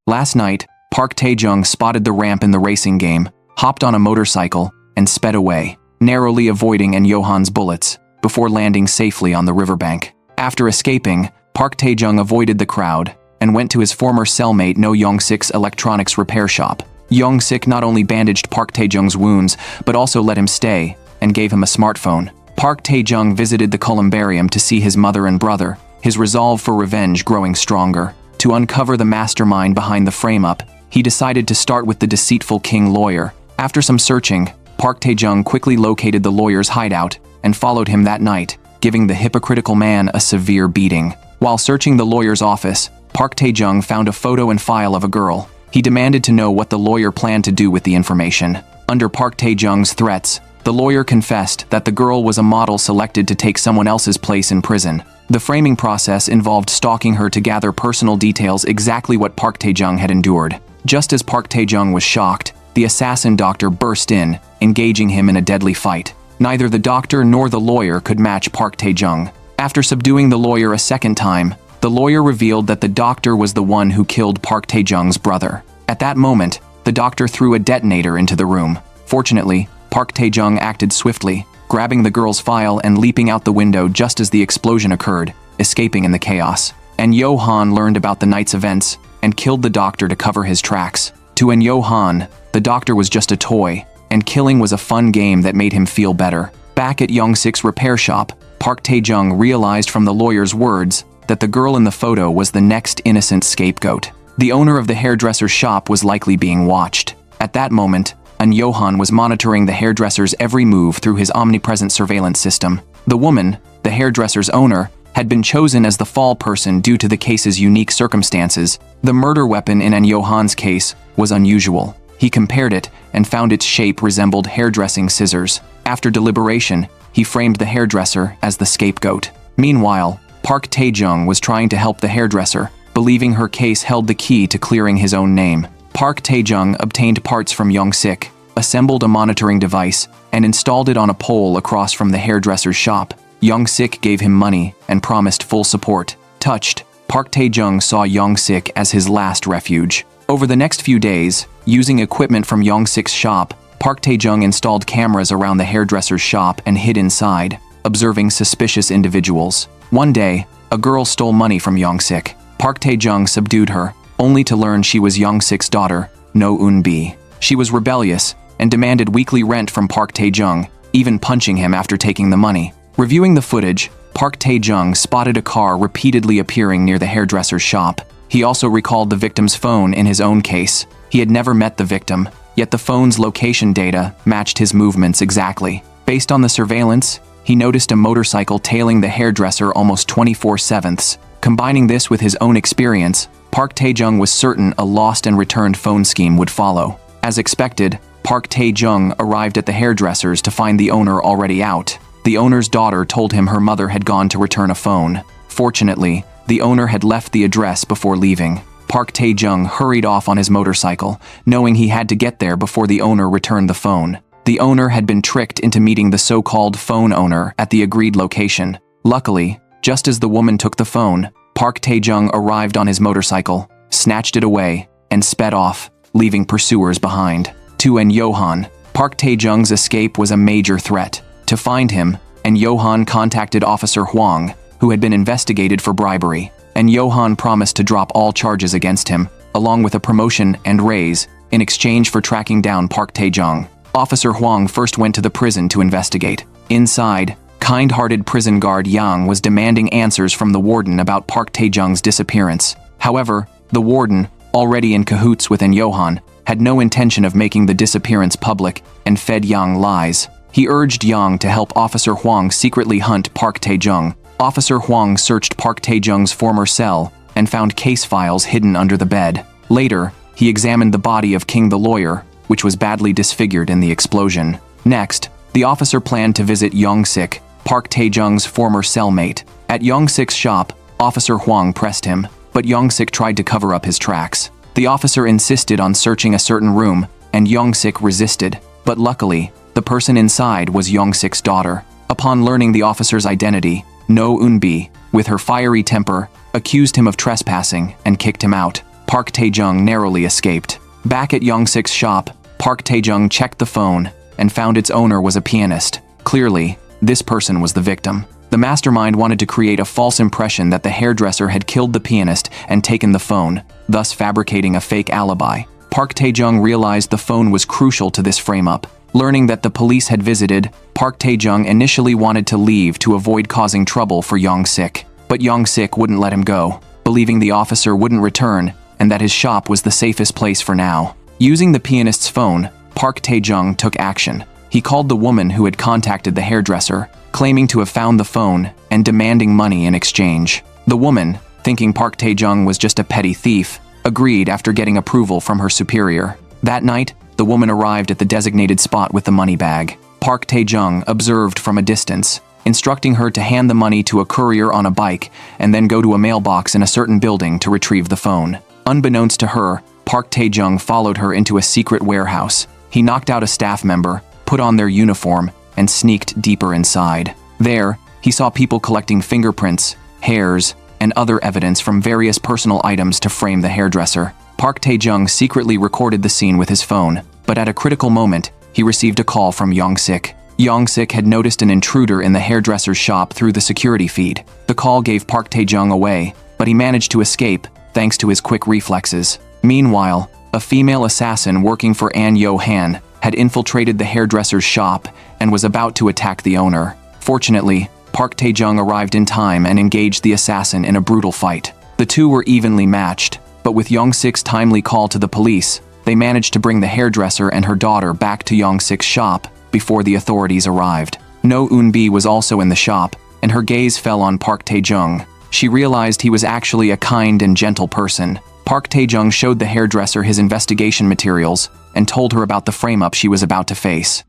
Last night, Park Tae-joong spotted the ramp in the racing game, hopped on a motorcycle, and sped away, narrowly avoiding An Johan's bullets, before landing safely on the riverbank. After escaping, Park Tae-joong avoided the crowd, and went to his former cellmate No Young-sik's electronics repair shop. Young-sik not only bandaged Park Tae-joong's wounds, but also let him stay and gave him a smartphone. Park Tae-joong visited the columbarium to see his mother and brother, his resolve for revenge growing stronger. To uncover the mastermind behind the frame-up, he decided to start with the deceitful king lawyer. After some searching, Park Tae-joong quickly located the lawyer's hideout and followed him that night, giving the hypocritical man a severe beating. While searching the lawyer's office, Park Tae-joong found a photo and file of a girl. He demanded to know what the lawyer planned to do with the information. Under Park Tae-joong's threats, the lawyer confessed that the girl was a model selected to take someone else's place in prison. The framing process involved stalking her to gather personal details, exactly what Park Tae-joong had endured. Just as Park Tae-joong was shocked, the assassin doctor burst in, engaging him in a deadly fight. Neither the doctor nor the lawyer could match Park Tae-joong. After subduing the lawyer a second time, the lawyer revealed that the doctor was the one who killed Park Tae-joong's brother. At that moment, the doctor threw a detonator into the room. Fortunately, Park Tae-joong acted swiftly, grabbing the girl's file and leaping out the window just as the explosion occurred, escaping in the chaos. And Yo-han learned about the night's events and killed the doctor to cover his tracks. To Yo-han, the doctor was just a toy, and killing was a fun game that made him feel better. Back at Young-sik's repair shop, Park Tae-joong realized from the lawyer's words that the girl in the photo was the next innocent scapegoat. The owner of the hairdresser's shop was likely being watched. At that moment, Yo-han was monitoring the hairdresser's every move through his omnipresent surveillance system. The woman, the hairdresser's owner, had been chosen as the fall person due to the case's unique circumstances. The murder weapon in Yo-han's case was unusual. He compared it and found its shape resembled hairdressing scissors. After deliberation, he framed the hairdresser as the scapegoat. Meanwhile, Park Tae-joong was trying to help the hairdresser, believing her case held the key to clearing his own name. Park Tae-joong obtained parts from Young-sik, assembled a monitoring device, and installed it on a pole across from the hairdresser's shop. Young-sik gave him money and promised full support. Touched, Park Tae-joong saw Young-sik as his last refuge. Over the next few days, using equipment from Young-sik's shop, Park Tae-joong installed cameras around the hairdresser's shop and hid inside, observing suspicious individuals. One day, a girl stole money from Young-sik. Park Tae-joong subdued her, only to learn she was Young-sik's daughter, No Eun-bi. She was rebellious and demanded weekly rent from Park Tae-joong, even punching him after taking the money. Reviewing the footage, Park Tae-joong spotted a car repeatedly appearing near the hairdresser's shop. He also recalled the victim's phone in his own case. He had never met the victim, yet the phone's location data matched his movements exactly. Based on the surveillance, he noticed a motorcycle tailing the hairdresser almost 24/7. Combining this with his own experience, Park Tae-joong was certain a lost and returned phone scheme would follow. As expected, Park Tae-joong arrived at the hairdresser's to find the owner already out. The owner's daughter told him her mother had gone to return a phone. Fortunately, the owner had left the address before leaving. Park Tae-joong hurried off on his motorcycle, knowing he had to get there before the owner returned the phone. The owner had been tricked into meeting the so-called phone owner at the agreed location. Luckily, just as the woman took the phone, Park Tae-joong arrived on his motorcycle, snatched it away, and sped off, leaving pursuers behind. To Yo-han, Park Tae-joong's escape was a major threat. To find him, Yo-han contacted Officer Hwang, who had been investigated for bribery. Yo-han promised to drop all charges against him, along with a promotion and raise, in exchange for tracking down Park Tae-joong. Officer Hwang first went to the prison to investigate. Inside, kind-hearted prison guard Yang was demanding answers from the warden about Park Tae-joong's disappearance. However, the warden, already in cahoots with Yo-han, had no intention of making the disappearance public and fed Yang lies. He urged Yang to help Officer Hwang secretly hunt Park Tae-joong. Officer Hwang searched Park Tae-joong's former cell and found case files hidden under the bed. Later, he examined the body of King the lawyer, which was badly disfigured in the explosion. Next, the officer planned to visit Young-sik, Park Tae-joong's former cellmate. At Young-sik's shop, Officer Hwang pressed him, but Young-sik tried to cover up his tracks. The officer insisted on searching a certain room, and Young-sik resisted, but luckily, the person inside was Young-sik's daughter. Upon learning the officer's identity, No Eun-bi, with her fiery temper, accused him of trespassing and kicked him out. Park Tae-joong narrowly escaped. Back at Young-sik's shop, Park Tae-joong checked the phone and found its owner was a pianist. Clearly, this person was the victim. The mastermind wanted to create a false impression that the hairdresser had killed the pianist and taken the phone, thus fabricating a fake alibi. Park Tae-joong realized the phone was crucial to this frame-up. Learning that the police had visited, Park Tae-joong initially wanted to leave to avoid causing trouble for Young-sik. But Young-sik wouldn't let him go, believing the officer wouldn't return and that his shop was the safest place for now. Using the pianist's phone, Park Tae-joong took action. He called the woman who had contacted the hairdresser, claiming to have found the phone and demanding money in exchange. The woman, thinking Park Tae-joong was just a petty thief, agreed after getting approval from her superior. That night, the woman arrived at the designated spot with the money bag. Park Tae-joong observed from a distance, instructing her to hand the money to a courier on a bike and then go to a mailbox in a certain building to retrieve the phone. Unbeknownst to her, Park Tae-joong followed her into a secret warehouse. He knocked out a staff member, put on their uniform, and sneaked deeper inside. There, he saw people collecting fingerprints, hairs, and other evidence from various personal items to frame the hairdresser. Park Tae-joong secretly recorded the scene with his phone, but at a critical moment, he received a call from Young-sik. Young-sik had noticed an intruder in the hairdresser's shop through the security feed. The call gave Park Tae-joong away, but he managed to escape thanks to his quick reflexes. Meanwhile, a female assassin working for An Yo-han had infiltrated the hairdresser's shop and was about to attack the owner. Fortunately, Park Tae-joong arrived in time and engaged the assassin in a brutal fight. The two were evenly matched, but with Young-sik's timely call to the police, they managed to bring the hairdresser and her daughter back to Young-sik's shop before the authorities arrived. No Eun-bi was also in the shop, and her gaze fell on Park Tae-joong. She realized he was actually a kind and gentle person. Park Tae-joong showed the hairdresser his investigation materials and told her about the frame-up she was about to face.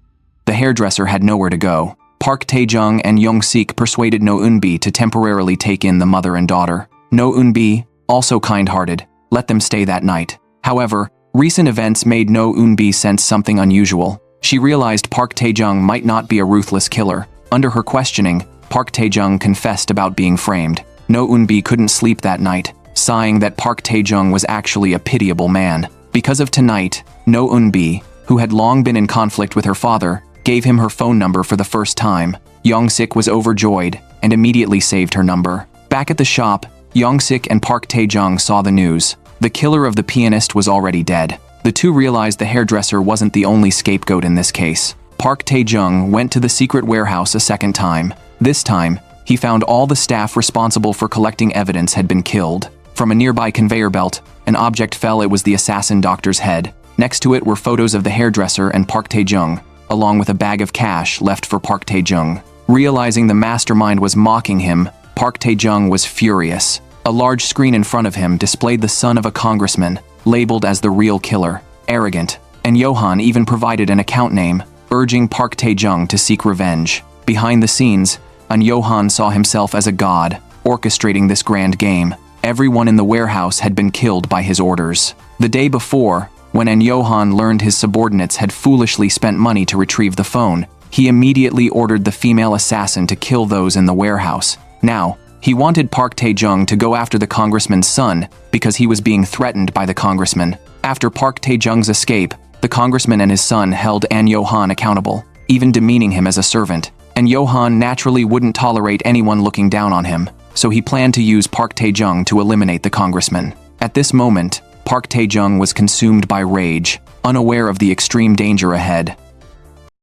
The hairdresser had nowhere to go. Park Tae-joong and Young-sik persuaded No Eun-bi to temporarily take in the mother and daughter. No Eun-bi, also kind-hearted, let them stay that night. However, recent events made No Eun-bi sense something unusual. She realized Park Tae-joong might not be a ruthless killer. Under her questioning, Park Tae-joong confessed about being framed. No Eun-bi couldn't sleep that night, sighing that Park Tae-joong was actually a pitiable man. Because of tonight, No Eun-bi, who had long been in conflict with her father, gave him her phone number for the first time. Young-sik was overjoyed and immediately saved her number. Back at the shop, Young-sik and Park Tae-joong saw the news. The killer of the pianist was already dead. The two realized the hairdresser wasn't the only scapegoat in this case. Park Tae-joong went to the secret warehouse a second time. This time, he found all the staff responsible for collecting evidence had been killed. From a nearby conveyor belt, an object fell. It was the assassin doctor's head. Next to it were photos of the hairdresser and Park Tae-joong, along with a bag of cash left for Park Tae-joong. Realizing the mastermind was mocking him, Park Tae-joong was furious. A large screen in front of him displayed the son of a congressman, labeled as the real killer, arrogant, and Johan even provided an account name, urging Park Tae-joong to seek revenge. Behind the scenes, An Johan saw himself as a god, orchestrating this grand game. Everyone in the warehouse had been killed by his orders. The day before, when An Johan learned his subordinates had foolishly spent money to retrieve the phone, he immediately ordered the female assassin to kill those in the warehouse. Now, he wanted Park Tae-joong to go after the congressman's son because he was being threatened by the congressman. After Park Tae-joong's escape, the congressman and his son held An Johan accountable, even demeaning him as a servant. And Johan naturally wouldn't tolerate anyone looking down on him, so he planned to use Park Tae-joong to eliminate the congressman. At this moment, Park Tae-joong was consumed by rage, unaware of the extreme danger ahead.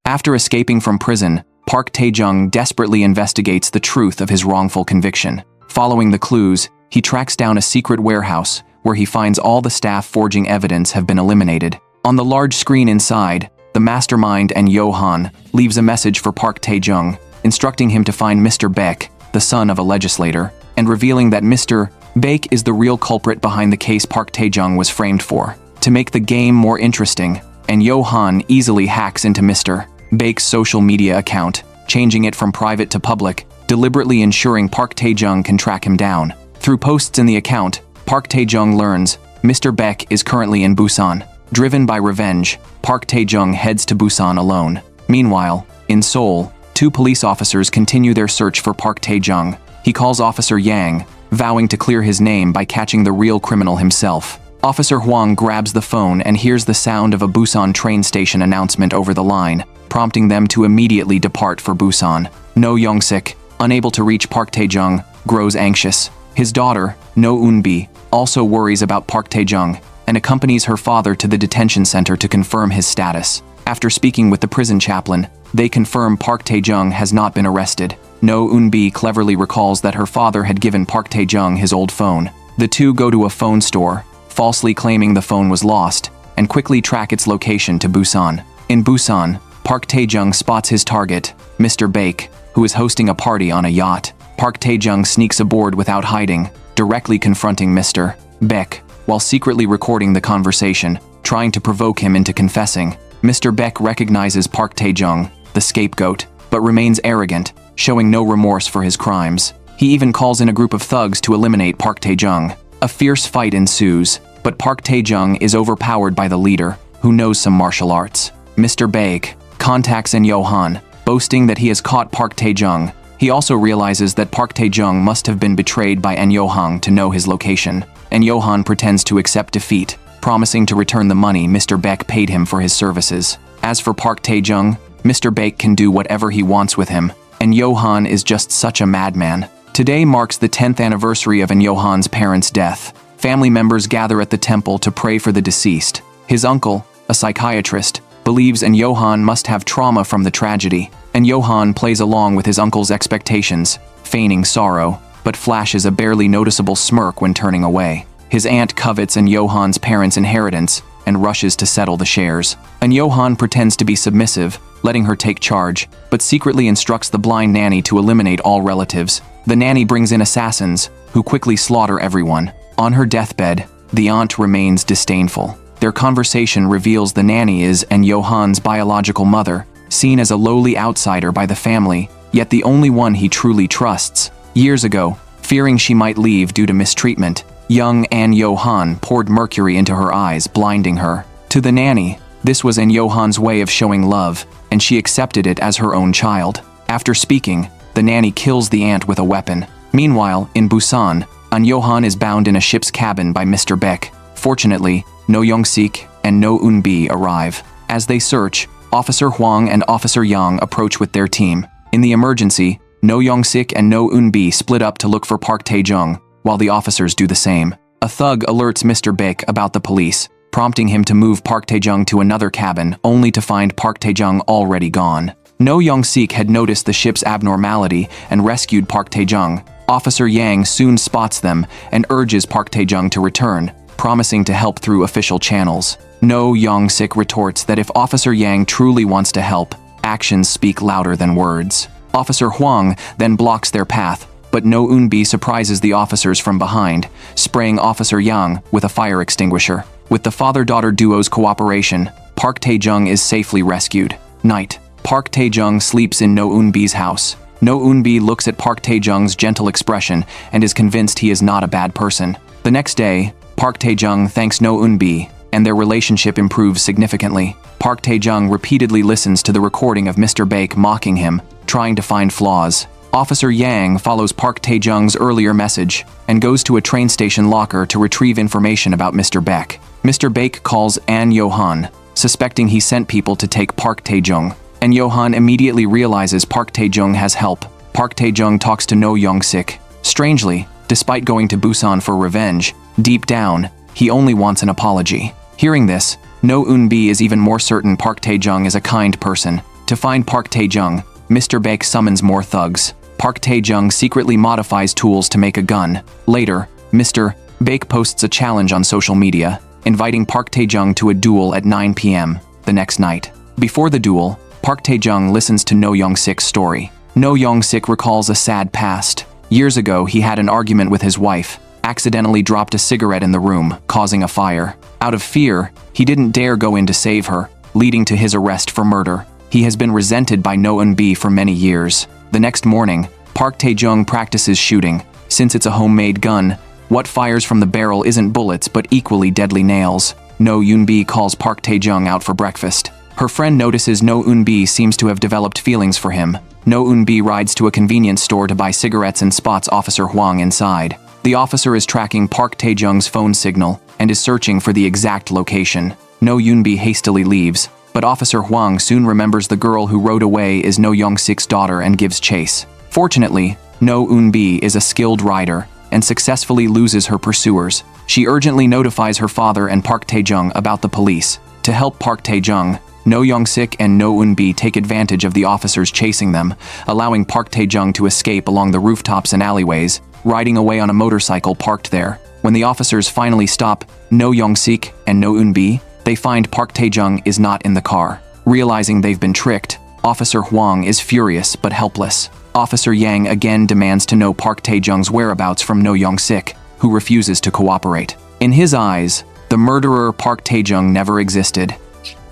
After escaping from prison, Park Tae-joong desperately investigates the truth of his wrongful conviction. Following the clues, he tracks down a secret warehouse where he finds all the staff forging evidence have been eliminated. On the large screen inside, the mastermind and Johan leaves a message for Park Tae-joong, instructing him to find Mr. Baek, the son of a legislator, and revealing that Mr. Baek is the real culprit behind the case Park Tae-joong was framed for. To make the game more interesting, and Johan easily hacks into Mr. Baek's social media account, changing it from private to public, deliberately ensuring Park Tae-joong can track him down. Through posts in the account, Park Tae-joong learns Mr. Baek is currently in Busan. Driven by revenge, Park Tae-joong heads to Busan alone. Meanwhile, in Seoul, two police officers continue their search for Park Tae-joong. He calls Officer Yang, vowing to clear his name by catching the real criminal himself. Officer Hwang grabs the phone and hears the sound of a Busan train station announcement over the line, prompting them to immediately depart for Busan. No Young-sik, unable to reach Park Tae-joong, grows anxious. His daughter, No Eun-bi, also worries about Park Tae-joong and accompanies her father to the detention center to confirm his status. After speaking with the prison chaplain, they confirm Park Tae-joong has not been arrested. No Eun-bi cleverly recalls that her father had given Park Tae-joong his old phone. The two go to a phone store, falsely claiming the phone was lost, and quickly track its location to Busan. In Busan, Park Tae-joong spots his target, Mr. Baek, who is hosting a party on a yacht. Park Tae-joong sneaks aboard without hiding, directly confronting Mr. Baek, while secretly recording the conversation, trying to provoke him into confessing. Mr. Baek recognizes Park Tae-joong, the scapegoat, but remains arrogant, showing no remorse for his crimes. He even calls in a group of thugs to eliminate Park Tae-joong. A fierce fight ensues, but Park Tae-joong is overpowered by the leader, who knows some martial arts. Mr. Baek contacts En Yo-han, boasting that he has caught Park Tae-joong. He also realizes that Park Tae-joong must have been betrayed by En Yo-han to know his location. En Yo-han pretends to accept defeat, promising to return the money Mr. Baek paid him for his services. As for Park Tae-joong, Mr. Baek can do whatever he wants with him. En Yo-han is just such a madman. Today marks the 10th anniversary of En Yo-han's parents' death. Family members gather at the temple to pray for the deceased. His uncle, a psychiatrist, believes En Yo-han must have trauma from the tragedy. En Yo-han plays along with his uncle's expectations, feigning sorrow, but flashes a barely noticeable smirk when turning away. His aunt covets En Yo-han's parents' inheritance and rushes to settle the shares. En Yo-han pretends to be submissive, letting her take charge, but secretly instructs the blind nanny to eliminate all relatives. The nanny brings in assassins, who quickly slaughter everyone. On her deathbed, the aunt remains disdainful. Their conversation reveals the nanny is En Yo-han's biological mother, seen as a lowly outsider by the family, yet the only one he truly trusts. Years ago, fearing she might leave due to mistreatment, young En Yo-han poured mercury into her eyes, blinding her. To the nanny, this was En Yo-han's way of showing love, and she accepted it as her own child. After speaking, the nanny kills the aunt with a weapon. Meanwhile, in Busan, En Yo-han is bound in a ship's cabin by Mr. Baek. Fortunately, No Young-sik and No Eun-bi arrive. As they search, Officer Hwang and Officer Yang approach with their team. In the emergency, No Young-sik and No Eun-bi split up to look for Park Tae-joong, while the officers do the same. A thug alerts Mr. Baek about the police, prompting him to move Park Tae-joong to another cabin, only to find Park Tae-joong already gone. No Young-sik had noticed the ship's abnormality and rescued Park Tae-joong. Officer Yang soon spots them and urges Park Tae-joong to return, promising to help through official channels. No Young-sik retorts that if Officer Yang truly wants to help, actions speak louder than words. Officer Hwang then blocks their path, but No Eun-bi surprises the officers from behind, spraying Officer Yang with a fire extinguisher. With the father-daughter duo's cooperation, Park Tae-joong is safely rescued. Night. Park Tae-joong sleeps in No Eun-bi's house. No Eun-bi looks at Park Tae-joong's gentle expression and is convinced he is not a bad person. The next day, Park Tae-joong thanks No Eun-bi, and their relationship improves significantly. Park Tae-joong repeatedly listens to the recording of Mr. Baek mocking him, trying to find flaws. Officer Yang follows Park Tae-joong's earlier message and goes to a train station locker to retrieve information about Mr. Baek. Mr. Baek calls En Yo-han, suspecting he sent people to take Park Tae-joong. En Yo-han immediately realizes Park Tae-joong has help. Park Tae-joong talks to No Young-sik. Strangely, despite going to Busan for revenge, deep down, he only wants an apology. Hearing this, No Eun-bi is even more certain Park Tae-joong is a kind person. To find Park Tae-joong, Mr. Baek summons more thugs. Park Tae-joong secretly modifies tools to make a gun. Later, Mr. Baek posts a challenge on social media, inviting Park Tae-joong to a duel at 9 p.m. the next night. Before the duel, Park Tae-joong listens to No Young-sik's story. No Young-sik recalls a sad past. Years ago, he had an argument with his wife, accidentally dropped a cigarette in the room, causing a fire. Out of fear, he didn't dare go in to save her, leading to his arrest for murder. He has been resented by No Eun-bi for many years. The next morning, Park Tae-joong practices shooting. Since it's a homemade gun, what fires from the barrel isn't bullets but equally deadly nails. No Eun-bi calls Park Tae-joong out for breakfast. Her friend notices No Eun-bi seems to have developed feelings for him. No Eun-bi rides to a convenience store to buy cigarettes and spots Officer Hwang inside. The officer is tracking Park Tae-joong's phone signal and is searching for the exact location. No Eun-bi hastily leaves, but Officer Hwang soon remembers the girl who rode away is No Young-sik's daughter and gives chase. Fortunately, No Eun-bi is a skilled rider and successfully loses her pursuers. She urgently notifies her father and Park Tae-joong about the police. To help Park Tae-joong, No Young-sik and No Eun-bi take advantage of the officers chasing them, allowing Park Tae-joong to escape along the rooftops and alleyways, riding away on a motorcycle parked there. When the officers finally stop No Young-sik and No Eun-bi, they find Park Tae-joong is not in the car. Realizing they've been tricked, Officer Hwang is furious but helpless. Officer Yang again demands to know Park Tae-joong's whereabouts from No Young-sik, who refuses to cooperate. In his eyes, the murderer Park Tae-joong never existed.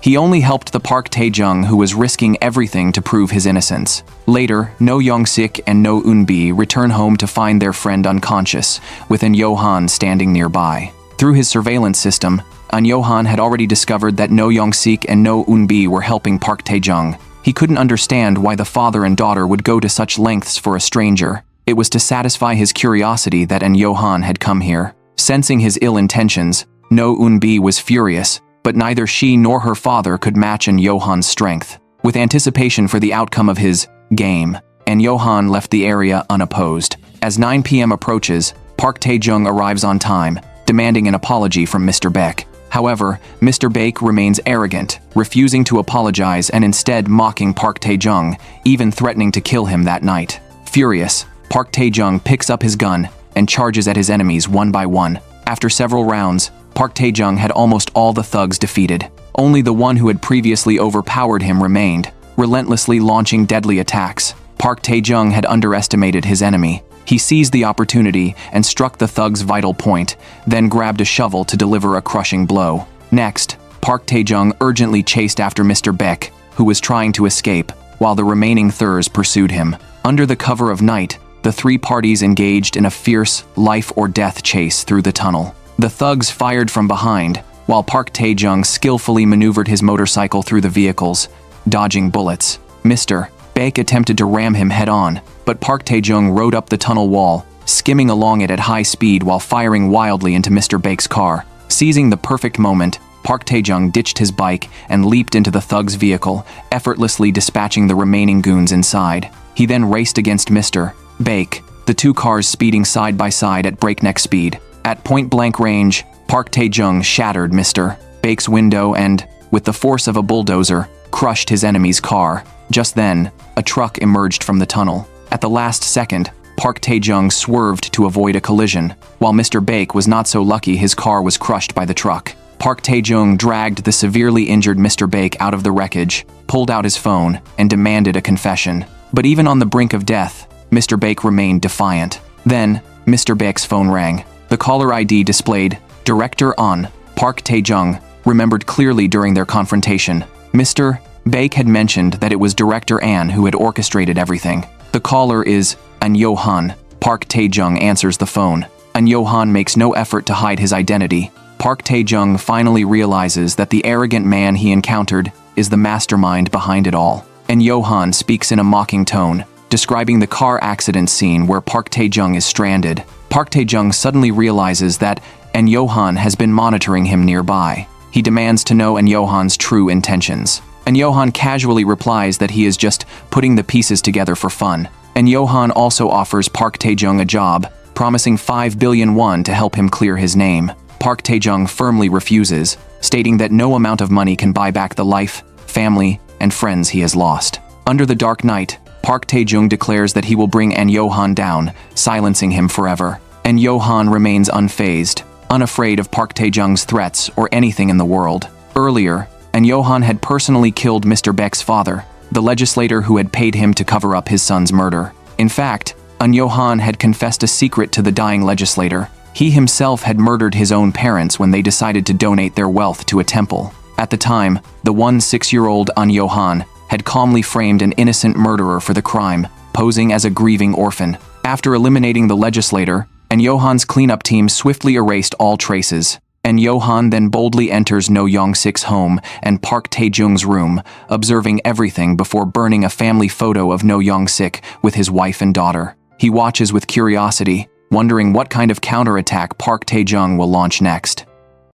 He only helped the Park Tae-joong who was risking everything to prove his innocence. Later, No Young-sik and No Eun-bi return home to find their friend unconscious, with An Yo-han standing nearby. Through his surveillance system, An Yo-han had already discovered that No Young-sik and No Eun-bi were helping Park Tae-joong. He couldn't understand why the father and daughter would go to such lengths for a stranger. It was to satisfy his curiosity that An Yo-han had come here. Sensing his ill intentions, No Eun-bi was furious, but neither she nor her father could match An Yo-han's strength. With anticipation for the outcome of his game, An Yo-han left the area unopposed. As 9 p.m. approaches, Park Tae-joong arrives on time, demanding an apology from Mr. Baek. However, Mr. Baek remains arrogant, refusing to apologize and instead mocking Park Tae-joong, even threatening to kill him that night. Furious, Park Tae-joong picks up his gun and charges at his enemies one by one. After several rounds, Park Tae-joong had almost all the thugs defeated. Only the one who had previously overpowered him remained, relentlessly launching deadly attacks. Park Tae-joong had underestimated his enemy. He seized the opportunity and struck the thug's vital point, then grabbed a shovel to deliver a crushing blow. Next, Park Tae-joong urgently chased after Mr. Baek, who was trying to escape, while the remaining thugs pursued him. Under the cover of night, the 3 parties engaged in a fierce, life-or-death chase through the tunnel. The thugs fired from behind, while Park Tae-joong skillfully maneuvered his motorcycle through the vehicles, dodging bullets. Mr. Baek attempted to ram him head-on, but Park Tae-joong rode up the tunnel wall, skimming along it at high speed while firing wildly into Mr. Baek's car. Seizing the perfect moment, Park Tae-joong ditched his bike and leaped into the thug's vehicle, effortlessly dispatching the remaining goons inside. He then raced against Mr. Baek, the 2 cars speeding side by side at breakneck speed. At point-blank range, Park Tae-joong shattered Mr. Baek's window and, with the force of a bulldozer, crushed his enemy's car. Just then, a truck emerged from the tunnel. At the last second, Park Tae-joong swerved to avoid a collision. While Mr. Baek was not so lucky his car was crushed by the truck. Park Tae-joong dragged the severely injured Mr. Baek out of the wreckage, pulled out his phone, and demanded a confession. But even on the brink of death, Mr. Baek remained defiant. Then, Mr. Baek's phone rang. The caller ID displayed, Director On. Park Tae-joong remembered clearly during their confrontation. Mr. Baek had mentioned that it was Director An who had orchestrated everything. The caller is An Yo-han. Park Tae-joong answers the phone. An Yo-han makes no effort to hide his identity. Park Tae-joong finally realizes that the arrogant man he encountered is the mastermind behind it all. An Yo-han speaks in a mocking tone, describing the car accident scene where Park Tae-joong is stranded. Park Tae-joong suddenly realizes that An Yo-han has been monitoring him nearby. He demands to know An Yo-han's true intentions. An Yo-han casually replies that he is just putting the pieces together for fun. An Yo-han also offers Park Tae-joong a job, promising 5 billion won to help him clear his name. Park Tae-joong firmly refuses, stating that no amount of money can buy back the life, family, and friends he has lost. Under the dark night, Park Tae-joong declares that he will bring An Yo-han down, silencing him forever. An Yo-han remains unfazed, unafraid of Park Tae-joong's threats or anything in the world. Earlier, An Yo-han had personally killed Mr. Baek's father, the legislator who had paid him to cover up his son's murder. In fact, An Yo-han had confessed a secret to the dying legislator. He himself had murdered his own parents when they decided to donate their wealth to a temple. At the time, the 6-year-old An Yo-han had calmly framed an innocent murderer for the crime, posing as a grieving orphan. After eliminating the legislator, An Yo-han's cleanup team swiftly erased all traces. An Yo-han then boldly enters No Young-sik's home and Park Tae-joong's room, observing everything before burning a family photo of No Young-sik with his wife and daughter. He watches with curiosity, wondering what kind of counterattack Park Tae-joong will launch next.